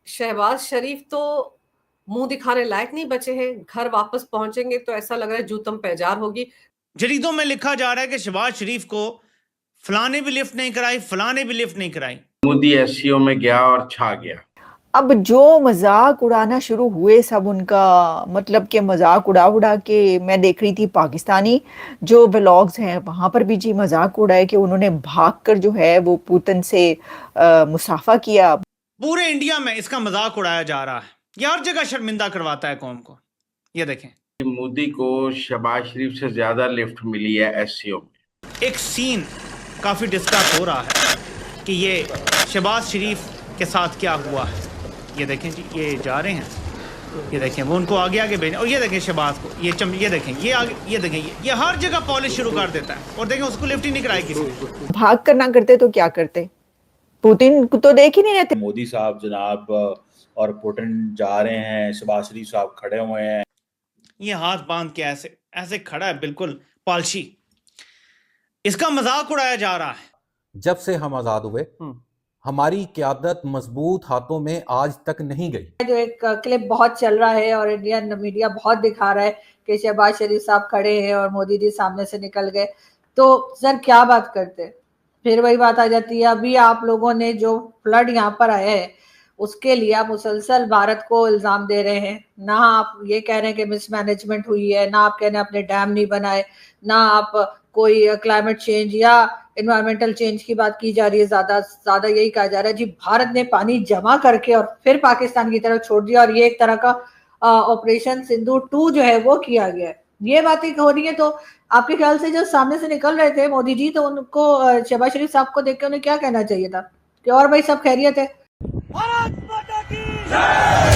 शहबाज शरीफ तो मुंह दिखाने लायक नहीं बचे हैं। घर वापस पहुंचेंगे तो ऐसा लग रहा है जूतम पैजार होगी। जरीदों में लिखा जा रहा है कि शहबाज शरीफ को फलाने भी लिफ्ट नहीं कराई, फलाने भी लिफ्ट नहीं कराई। मोदी एससीओ में गया और छा गया। अब जो मजाक उड़ाना शुरू हुए सब उनका, मतलब कि मजाक उड़ा उड़ा के मैं देख रही थी पाकिस्तानी जो व्लॉग्स हैं वहां पर भी जी मजाक उड़ाए कि उन्होंने भागकर जो है वो पुतिन से मुसाफा किया। पूरे इंडिया में इसका मजाक उड़ाया जा रहा है। ये हर जगह शर्मिंदा करवाता है कौम को। ये देखें, मोदी को शहबाज शरीफ से ज्यादा लिफ्ट मिली है एससीओ में। एक सीन काफी डिस्कस हो रहा है कि ये शहबाज शरीफ के साथ क्या हुआ है। ये देखें जी, ये जा रहे हैं, ये देखें वो उनको आगे आगे भेजें। और ये देखें शहबाज को, ये देखें, ये आगे, ये देखें, ये हर जगह पॉलिश शुरू कर देता है। और देखें उसको लिफ्ट ही नहीं कराई किसी। भाग कर ना करते तो क्या करते, पुतिन को तो देख ही नहीं रहते। मोदी साहब जनाब और पुतिन जा रहे हैं, शहबाज शरीफ साहब खड़े हुए हैं। ये हाथ बांध के ऐसे ऐसे खड़ा है, बिल्कुल पालशी। इसका मजाक उड़ाया जा रहा है। जब से हम आजाद हुए हमारी क़यादत मजबूत हाथों में आज तक नहीं गई। जो एक क्लिप बहुत चल रहा है और इंडियन मीडिया बहुत दिखा रहा है कि शहबाज शरीफ साहब खड़े हैं और मोदी जी सामने से निकल गए, तो सर क्या बात करते। फिर वही बात आ जाती है। अभी आप लोगों ने जो फ्लड यहाँ पर आया है उसके लिए आप मुसलसल भारत को इल्जाम दे रहे हैं। ना आप ये कह रहे हैं कि मिसमैनेजमेंट हुई है, ना आप कह रहे हैं अपने डैम नहीं बनाए, ना आप कोई क्लाइमेट चेंज या एनवायरमेंटल चेंज की बात की जा रही है। ज्यादा यही कहा जा रहा है जी भारत ने पानी जमा करके और फिर पाकिस्तान की तरफ छोड़ दिया और ये एक तरह का ऑपरेशन सिंधु 2 जो है वो किया गया है। ये बातें हो रही है। तो आपके ख्याल से जो सामने से निकल रहे थे मोदी जी, तो उनको शहबाज शरीफ साहब को देख के उन्हें क्या कहना चाहिए था कि और भाई सब खैरियत है। भारत माता की जय,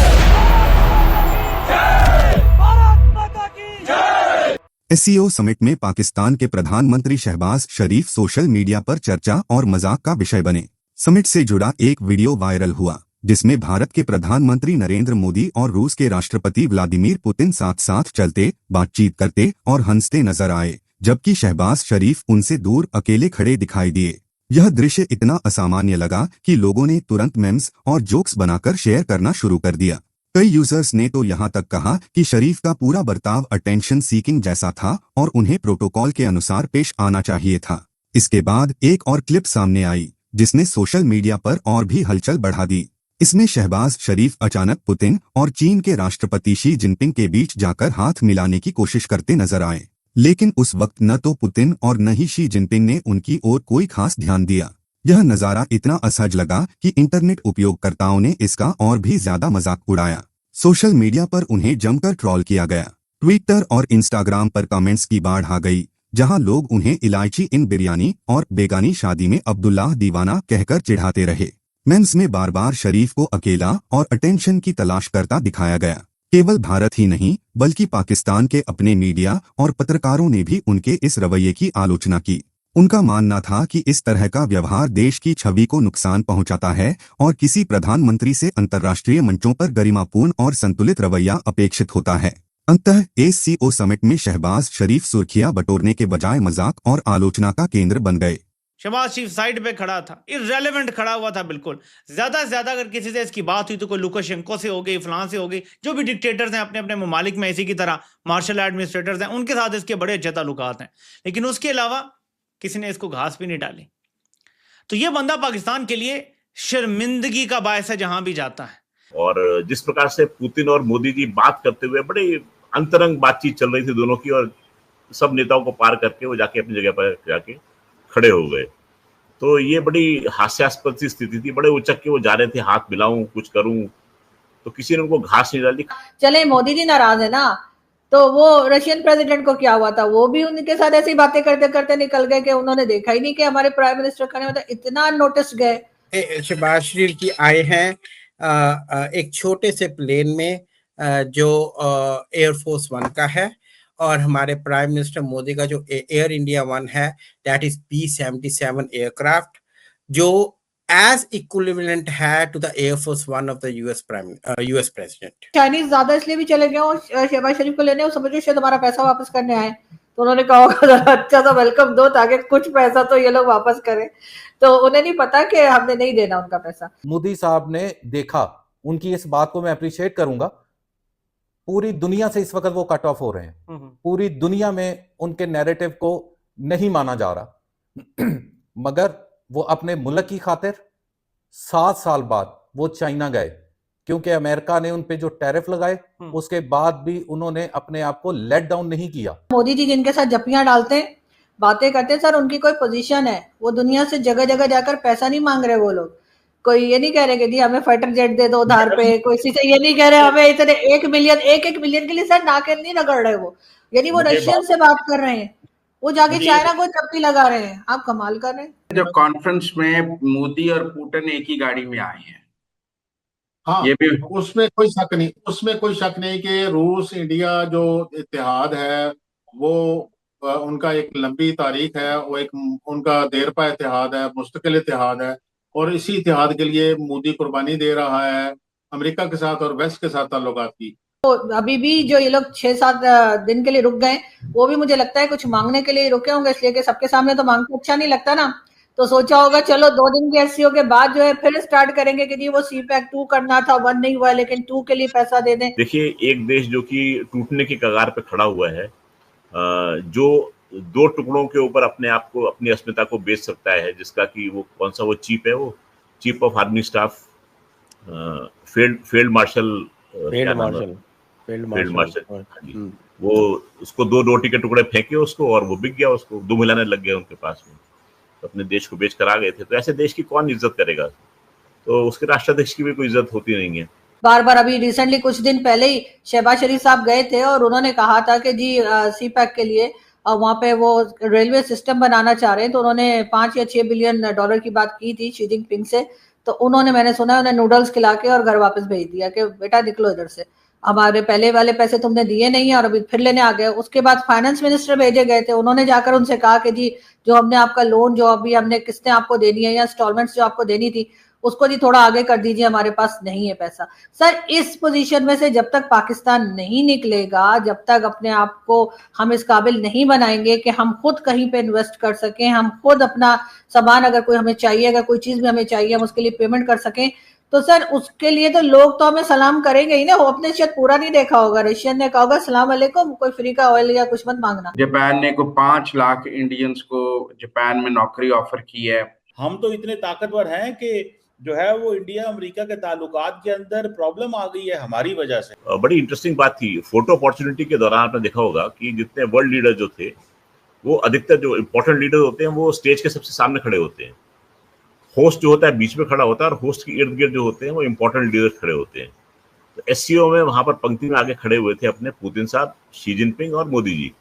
भारत माता की जय। एससीओ समिट में पाकिस्तान के प्रधानमंत्री शहबाज शरीफ सोशल मीडिया पर चर्चा और मजाक का विषय बने। समिट से जुड़ा एक वीडियो वायरल हुआ जिसमें भारत के प्रधानमंत्री नरेंद्र मोदी और रूस के राष्ट्रपति व्लादिमीर पुतिन साथ साथ चलते, बातचीत करते और हंसते नजर आए, जबकि शहबाज शरीफ उनसे दूर अकेले खड़े दिखाई दिए। यह दृश्य इतना असामान्य लगा कि लोगों ने तुरंत मेम्स और जोक्स बनाकर शेयर करना शुरू कर दिया। कई यूजर्स ने तो यहाँ तक कहा कि शरीफ का पूरा बर्ताव अटेंशन सीकिंग जैसा था और उन्हें प्रोटोकॉल के अनुसार पेश आना चाहिए था। इसके बाद एक और क्लिप सामने आई जिसने सोशल मीडिया पर और भी हलचल बढ़ा दी। इसमें शहबाज शरीफ अचानक पुतिन और चीन के राष्ट्रपति शी जिनपिंग के बीच जाकर हाथ मिलाने की कोशिश करते नजर आए, लेकिन उस वक्त न तो पुतिन और न ही शी जिनपिंग ने उनकी ओर कोई खास ध्यान दिया। यह नजारा इतना असहज लगा कि इंटरनेट उपयोगकर्ताओं ने इसका और भी ज्यादा मजाक उड़ाया। सोशल मीडिया पर उन्हें जमकर ट्रोल किया गया। ट्विटर और इंस्टाग्राम पर कमेंट्स की बाढ़ आ गई, जहां लोग उन्हें इलायची इन बिरयानी और बेगानी शादी में अब्दुल्लाह दीवाना कहकर चिढ़ाते रहे। मेम्स में बार बार शरीफ को अकेला और अटेंशन की तलाश करता दिखाया गया। केवल भारत ही नहीं बल्कि पाकिस्तान के अपने मीडिया और पत्रकारों ने भी उनके इस रवैये की आलोचना की। उनका मानना था कि इस तरह का व्यवहार देश की छवि को नुकसान पहुंचाता है और किसी प्रधानमंत्री से अंतर्राष्ट्रीय मंचों पर गरिमापूर्ण और संतुलित रवैया अपेक्षित होता है। अंततः एससीओ समिट में शहबाज शरीफ सुर्खियां बटोरने के बजाय मजाक और आलोचना का केंद्र बन गए। शहबाज शरीफ साइड पे खड़ा था, इररेलेवेंट खड़ा हुआ था बिल्कुल। ज्यादा से ज्यादा अगर किसी से इसकी बात हुई तो कोई लुकाशेंको से हो गई, फलां से हो गई। जो भी डिक्टेटर्स हैं अपने अपने ममालिक में इसी की तरह मार्शल एडमिनिस्ट्रेटर्स हैं, उनके साथ इसके बड़े अच्छे ताल्लुकात हैं, लेकिन उसके अलावा किसी ने इसको घास भी नहीं डाली। तो ये बंदा पाकिस्तान के लिए शर्मिंदगी का बायस है जहां भी जाता है। और जिस प्रकार से पुतिन और मोदी जी बात करते हुए बड़े अंतरंग बातचीत चल रही थी दोनों की, और सब नेताओं को पार करके वो जाके अपनी जगह पर जाके खड़े हो गए। तो ये बड़ी हास्यास्पद सी स्थिति थी। बड़े उचक के वो जा रहे थे, हाथ मिलाऊं कुछ करूं, तो किसी ने उनको घास नहीं डाली। चले मोदी जी नाराज है ना, तो वो रशियन प्रेसिडेंट को क्या हुआ था, वो भी उनके साथ ऐसी बातें करते करते निकल गए कि उन्होंने देखा ही नहीं कि हमारे प्राइम मिनिस्टर खड़े होते, इतना नोटिस गए। शहबाज शरीफ जी आए हैं एक छोटे से प्लेन में जो एयरफोर्स 1 का है, और हमारे प्राइम मिनिस्टर मोदी का जो एयर इंडिया 1 है दैट इज P-77 एयरक्राफ्ट, जो एज इक्विवेलेंट है to the air force 1 of the US president. Chinese ज्यादा इसलिए भी चले गए और शहबाज शरीफ को लेने, वो समझो शायद हमारा पैसा वापस करने आए, तो उन्होंने कहा होगा जरा अच्छा सा वेलकम दो ताकि कुछ पैसा तो ये लोग वापस करें। तो उन्हें नहीं पता कि हमने नहीं देना उनका पैसा। मोदी साहब ने देखा, उनकी इस बात को मैं अप्रिशिएट करूंगा। पूरी दुनिया से इस वक्त वो कट ऑफ हो रहे हैं, पूरी दुनिया में उनके नैरेटिव को नहीं माना जा रहा मगर वो अपने मुल्क की खातिर 7 साल बाद वो चाइना गए, क्योंकि अमेरिका ने उन पे जो टैरिफ लगाए उसके बाद भी उन्होंने अपने आप को लेट डाउन नहीं किया। मोदी जी जिनके साथ जपियां डालते हैं, बातें करते हैं, सर उनकी कोई पोजीशन है, वो दुनिया से जगह जगह जाकर पैसा नहीं मांग रहे। वो लोग कोई ये नहीं कह रहे कि जी हमें फाइटर जेट दे दो उधार पे, कोई किसी से ये नहीं कह रहे हमें इतने 1 मिलियन के लिए सर नाके नहीं रगड़ रहे वो, यानी वो रशियन से बात कर रहे हैं, वो जाके चाइना को चप्पी लगा रहे हैं। आप कमाल कर रहे हैं। जब कॉन्फ्रेंस में मोदी और पुतिन एक ही गाड़ी में आए हैं, हाँ, ये भी उसमें कोई शक नहीं कि रूस इंडिया जो इत्तेहाद है वो उनका एक लंबी तारीख है, वो एक उनका देर पा इत्तेहाद है, मुस्तकिल इत्तेहाद है, और इसी इत्तेहाद के लिए मोदी कुर्बानी दे रहा है अमेरिका के साथ और वेस्ट के साथ ताल्लुकात की। तो अभी भी जो ये लोग 6-7 दिन के लिए रुक गए, वो भी मुझे लगता है कुछ मांगने के लिए रुके होंगे, इसलिए कि सबके सामने तो मांगना अच्छा नहीं लगता ना, तो सोचा होगा चलो 2 दिन के एससीओ के बाद जो है फिर स्टार्ट करेंगे कि जी वो सीपैक 2 करना था, 1 नहीं हुआ, लेकिन 2 के लिए पैसा दे दें। देखिए, एक देश जो कि टूटने की कगार पे खड़ा हुआ है, जो 2 टुकड़ों के ऊपर अपने आप को, अपनी अस्मिता को बेच सकता है, जिसका कि वो कौन सा वो चीफ है, वो chief of army staff, field marshal, वो उसको 2 रोटी के टुकड़े फेंके उसको और वो बिक गया, उसको 2 मिलाने लग गया उनके पास में, तो अपने देश को बेच कर आ गए थे। तो ऐसे देश की कौन इज्जत करेगा? तो उसके राष्ट्राध्यक्ष की भी कोई इज्जत होती नहीं है। बार बार अभी रिसेंटली कुछ दिन पहले ही शहबाज शरीफ साहब गए थे और उन्होंने कहा था कि जी सीपैक के लिए वहाँ पे वो रेलवे सिस्टम बनाना चाह रहे हैं, तो उन्होंने 5 या 6 बिलियन डॉलर की बात की थी शी जिनपिंग से। तो उन्होंने, मैंने सुना, उन्हें नूडल्स खिला के और घर वापस भेज दिया कि बेटा निकलो इधर से, हमारे पहले वाले पैसे तुमने दिए नहीं और अभी फिर लेने आ गए। उसके बाद फाइनेंस मिनिस्टर भेजे गए थे, उन्होंने जाकर उनसे कहा कि जी जो हमने आपका लोन, जो अभी हमने किस्तें आपको देनी है या इंस्टॉलमेंट्स जो आपको देनी थी, उसको जी थोड़ा आगे कर दीजिए, हमारे पास नहीं है पैसा। सर इस पोजीशन में से जब तक पाकिस्तान नहीं निकलेगा, जब तक अपने आप को हम इस काबिल नहीं बनाएंगे कि हम खुद कहीं पे इन्वेस्ट कर सकें, हम खुद अपना सामान अगर कोई हमें चाहिए, अगर कोई चीज भी हमें चाहिए, हम उसके लिए पेमेंट कर सकें, तो सर उसके लिए तो लोग तो हमें सलाम करेंगे ही ना। वो अपने शायद पूरा नहीं देखा होगा, रशियन ने कहा होगा सलाम अलैकुम, कोई फ्री का ऑयल या कुछ मत मांगना। जापान ने को 5 लाख इंडियंस को जापान में नौकरी ऑफर की है। हम तो इतने ताकतवर हैं कि जो है वो इंडिया अमेरिका के ताल्लुकात के अंदर प्रॉब्लम आ गई है हमारी वजह से। बड़ी इंटरेस्टिंग बात थी, फोटो अपॉर्चुनिटी के दौरान आपने देखा होगा कि जितने वर्ल्ड लीडर जो थे, वो अधिकतर जो इंपॉर्टेंट लीडर होते हैं वो स्टेज के सबसे सामने खड़े होते हैं। होस्ट जो होता है बीच में खड़ा होता है और होस्ट के इर्द गिर्द जो होते हैं वो इंपॉर्टेंट लीडर खड़े होते हैं। तो एससीओ में वहां पर पंक्ति में आगे खड़े हुए थे अपने पुतिन साहब, शी जिनपिंग और मोदी जी,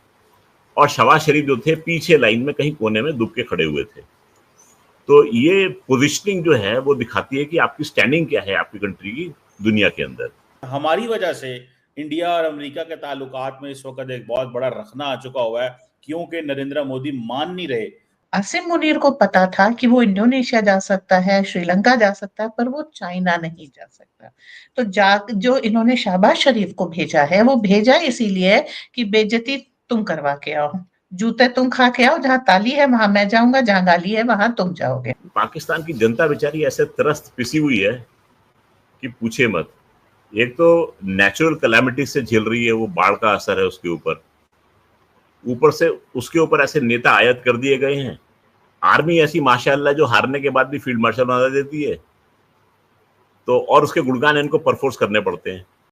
और शहबाज शरीफ जो थे पीछे लाइन में कहीं कोने में दुब के खड़े हुए थे। तो ये पोजिशनिंग जो है वो दिखाती है कि आपकी स्टैंडिंग क्या है आपकी कंट्री की दुनिया के अंदर। हमारी वजह से इंडिया और अमेरिका के ताल्लुकात में इस वक्त एक बहुत बड़ा रखना आ चुका हुआ है, क्योंकि नरेंद्र मोदी मान नहीं रहे। आसिम मुनीर को पता था कि वो इंडोनेशिया जा सकता है, श्रीलंका जा सकता है, पर वो चाइना नहीं जा सकता। तो जो इन्होंने शहबाज शरीफ को भेजा है, वो भेजा इसीलिए कि बेइज्जती तुम करवा के आओ, जूते तुम खा के आओ, जहाँ ताली है वहां मैं जाऊंगा, जहाँ गाली है वहां तुम जाओगे। पाकिस्तान की जनता बेचारी ऐसे त्रस्त पिसी हुई है कि पूछे मत। एक तो नेचुरल कैलामिटी से झेल रही है, वो बाढ़ का असर है उसके ऊपर से उसके ऊपर ऐसे नेता आयत कर दिए गए हैं। आर्मी ऐसी माशाअल्लाह जो हारने के बाद भी फील्ड मार्शल बना देती है, तो और उसके गुणगान इनको परफोर्स करने पड़ते हैं।